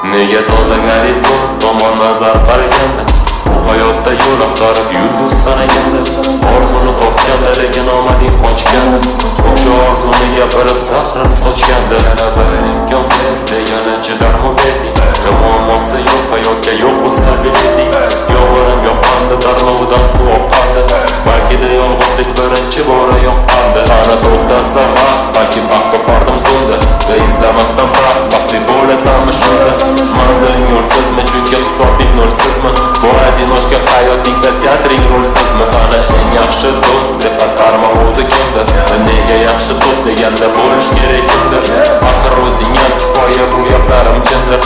Nega toza gorizont tomon nazar qaraganda, bu hayotda yo'l axtarib yulduz sanaganda, orzuni topganda lekin omading qochganda, o'sha orzuni gapirib zahrini sochganda, yana bir imkon ber degani chidarmi beting, muammosi yo'q hayotga yo'q bo'lsa bileting, yomg'irim yoqqanda darlovidan suv oqqanda, balkida yolg'izlik birinchi bora yoqqanda, ana to'xtasa vaqt, balki baxt topardim so'nda, va izlamasdan baxt, baxtli bo'lasanmi shunda, manziling yo'lsizmi, chunki hisobing nolsizmi, bu одиночка hayotingda teatring rolsizmi, sana eng yaxshi do'st deb atarma o'zi kimdir, nega yaxshi do'st deganda bo'lish kerak kimdir, axir o'zing ham kifoya, bu gaplarim kimdir,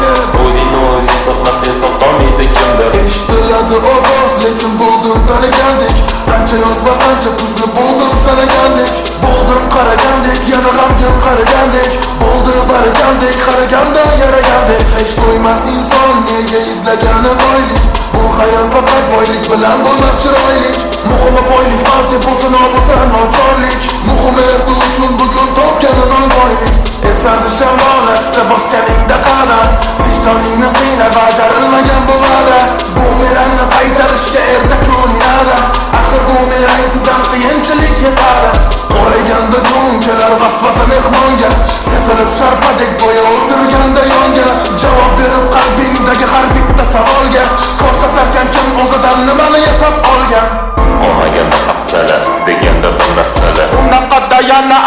o'zingni o'zing sotmasang sotolmaydi kimdir. Eshitiladi ovoz, lekin bo'ldim tanigandek, qancha yoz va qancha tuzni bo'ldim sanagandek, bo'ldim qaragandek, yana g'amgin qaragandek, bo'ldi baragandek, qaraganda yaragandek. Hech to'ymas inson nega izlagani boylik, bu hayot faqat boylik bilan bo'lmas chiroylik, muhimi boylik emas deb o'zini ovutar nochorlik, muhimi erta uchun bugun topgani noboylik. Esardi shamol asta bosganingda qadam, vijdoningni qiynar bajarilmagan bu va'da, bumerangni qaytarishga erta kun inada, axir bumerangsiz ham qiyinchilik yetadi. Qo'rayganda kun kelar vasvasa mehmonga, sezilib sharpadek bo'ya o'tirganda yonga, javob berib qalbingdagi har bitta savolga, ko'rsatarkan kim o'zidan nimani yasab olgan. Qolmaganda hafsala deganda bir narsalar, Unaqada yana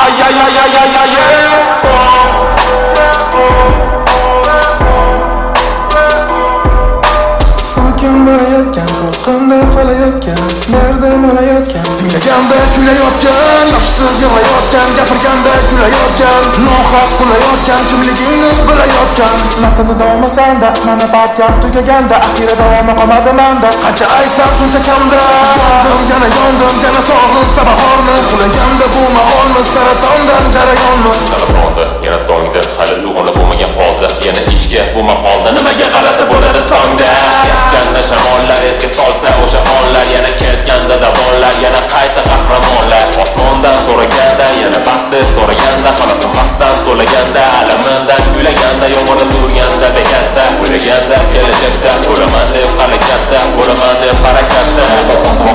Sokin borayotgan, to'lqinday qolayotgan, nerda bo'layotgan, kuylaganda kulayotgan, yoshsiz yig'layotgan, gapirganda kulayotgan, nohaq kulayotgan, kimligingni bilayotgan. matni dolmasanda, mana partiyam tugaganda, axira davomi qolmadi manda, Qancha aytsam shuncha kamda, yondim, yana sog'insa bahorni, qulaganda bu maholni, saratondan jarayonni. saratonda yana tongda, hali uyg'onib bo'lmagan holda, yana ichga bu maholda, nimaga g'alati bo'ladi tongda, esganda shamollar esga solsa o'sha onlar, yana kesganda davonlar, yana qayta qahramonlar, osmondan so'raganda, yana baxtni so'raganda, xonasi baxtdan to'laganda, alamindan kuylaganda, yomg'irda turganda bekatda, o'ylaganda kelajakda bo'laman deb harakatda, bo'laman deb harakatda.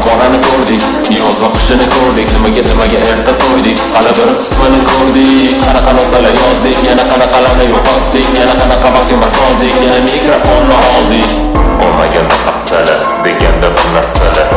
Qorani ko'rdik, yoz va qishini ko'rdik, nimaga erta to'ydik, hali bir qismini ko'rdik, qanaqa notalar yozdik, yana qanaqalarni yo'qotdik, yana qanaqa vaqtga soldik, yana mikrofonni oldik. Olmaganda hafsala deganda bir narsalar,